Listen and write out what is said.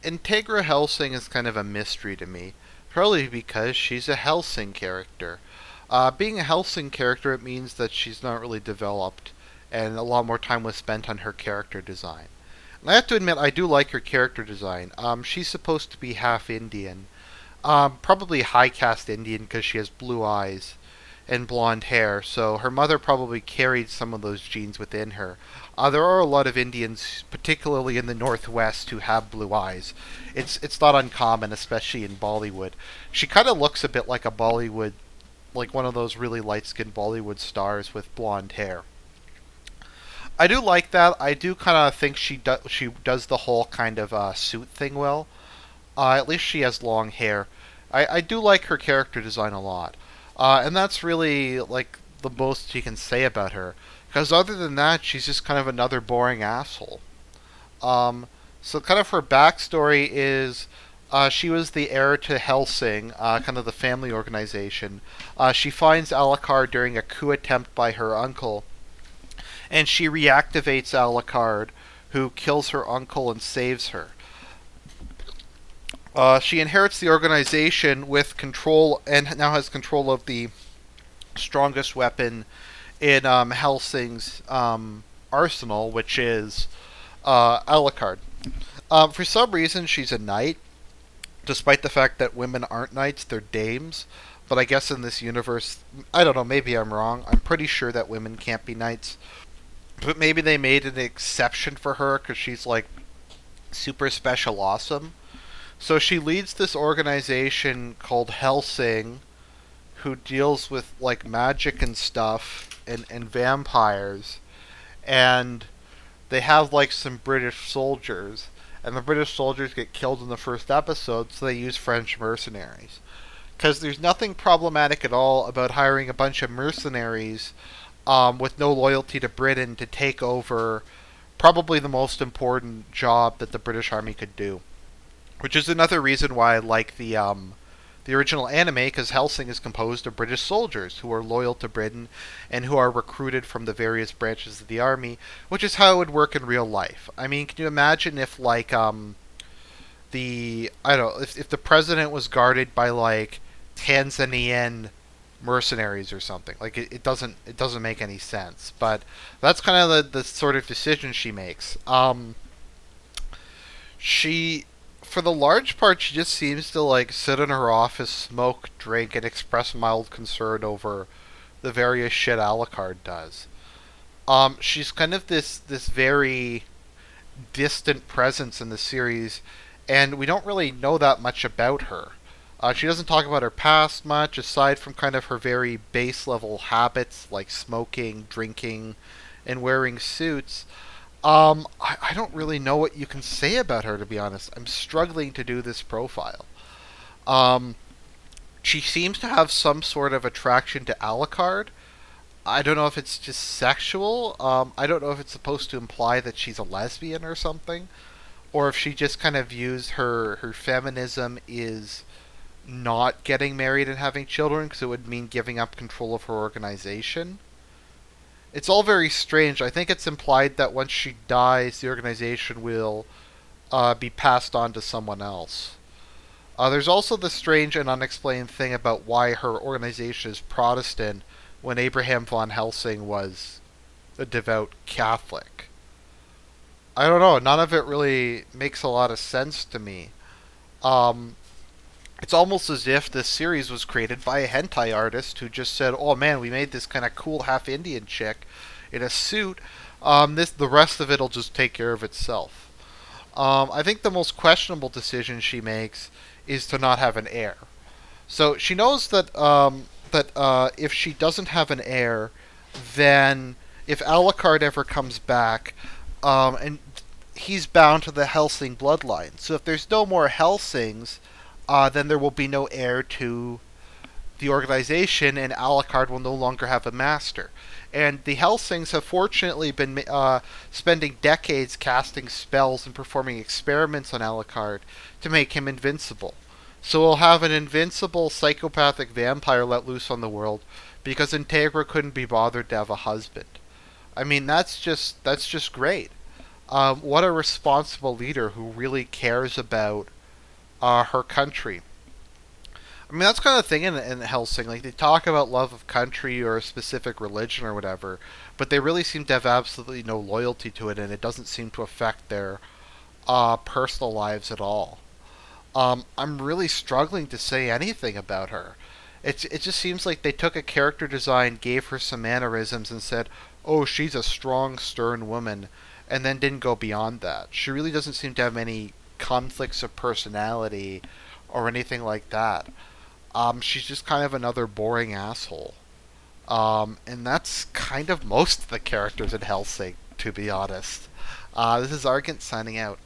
Integra Hellsing is kind of a mystery to me, probably because she's a Hellsing character. Being a Hellsing character, it means that she's not really developed, and a lot more time was spent on her character design. And I have to admit, I do like her character design. She's supposed to be half Indian, probably high caste Indian because she has blue eyes and blonde hair, so her mother probably carried some of those genes within her. There are a lot of Indians, particularly in the Northwest, who have blue eyes. It's not uncommon, especially in Bollywood. She kind of looks a bit like a Bollywood, like one of those really light-skinned Bollywood stars with blonde hair. I do like that. I do kind of think she does the whole kind of suit thing well. At least she has long hair. I do like her character design a lot. And that's really like the most you can say about her. Because other than that, she's just kind of another boring asshole. So kind of her backstory is she was the heir to Hellsing, kind of the family organization. She finds Alucard during a coup attempt by her uncle, and she reactivates Alucard, who kills her uncle and saves her. She inherits the organization with control and now has control of the strongest weapon in Helsing's arsenal, which is Alucard. For some reason, she's a knight, despite the fact that women aren't knights, they're dames. But I guess in this universe, I don't know, maybe I'm wrong. I'm pretty sure that women can't be knights. But maybe they made an exception for her because she's like super special awesome. So she leads this organization called Hellsing, who deals with like magic and stuff and vampires. And they have like some British soldiers. And the British soldiers get killed in the first episode, so they use French mercenaries. Because there's nothing problematic at all about hiring a bunch of mercenaries with no loyalty to Britain to take over probably the most important job that the British Army could do. Which is another reason why I like the original anime, because Hellsing is composed of British soldiers who are loyal to Britain and who are recruited from the various branches of the army, which is how it would work in real life. I mean, can you imagine if like the I don't know if the president was guarded by like Tanzanian mercenaries or something? Like it doesn't make any sense. But that's kind of the sort of decision she makes. She for the large part, she just seems to like sit in her office, smoke, drink, and express mild concern over the various shit Alucard does. She's kind of this very distant presence in the series, and we don't really know that much about her. She doesn't talk about her past much, aside from kind of her very base level habits like smoking, drinking, and wearing suits. I don't really know what you can say about her, to be honest. I'm struggling to do this profile. Um, she seems to have some sort of attraction to Alucard. I don't know if it's just sexual. I don't know if it's supposed to imply that she's a lesbian or something, or if she just kind of views her feminism is not getting married and having children because it would mean giving up control of her organization. It's all very strange. I think it's implied that once she dies, the organization will be passed on to someone else. There's also the strange and unexplained thing about why her organization is Protestant when Abraham von Helsing was a devout Catholic. I don't know. None of it really makes a lot of sense to me. Um, it's almost as if this series was created by a hentai artist who just said, "Oh man, we made this kind of cool half Indian chick in a suit. The rest of it'll just take care of itself." I think the most questionable decision she makes is to not have an heir. So she knows that if she doesn't have an heir, then if Alucard ever comes back, and he's bound to the Helsing bloodline. So if there's no more Helsings, then there will be no heir to the organization, and Alucard will no longer have a master. And the Helsings have fortunately been spending decades casting spells and performing experiments on Alucard to make him invincible. So we'll have an invincible psychopathic vampire let loose on the world because Integra couldn't be bothered to have a husband. I mean, that's just great. What a responsible leader who really cares about her country. I mean, that's kind of the thing in Hellsing. Like, they talk about love of country or a specific religion or whatever, but they really seem to have absolutely no loyalty to it, and it doesn't seem to affect their personal lives at all. I'm really struggling to say anything about her. It just seems like they took a character design, gave her some mannerisms, and said, "Oh, she's a strong, stern woman," and then didn't go beyond that. She really doesn't seem to have any conflicts of personality or anything like that. She's just kind of another boring asshole. And that's kind of most of the characters in Hellsing, to be honest. This is Argent signing out.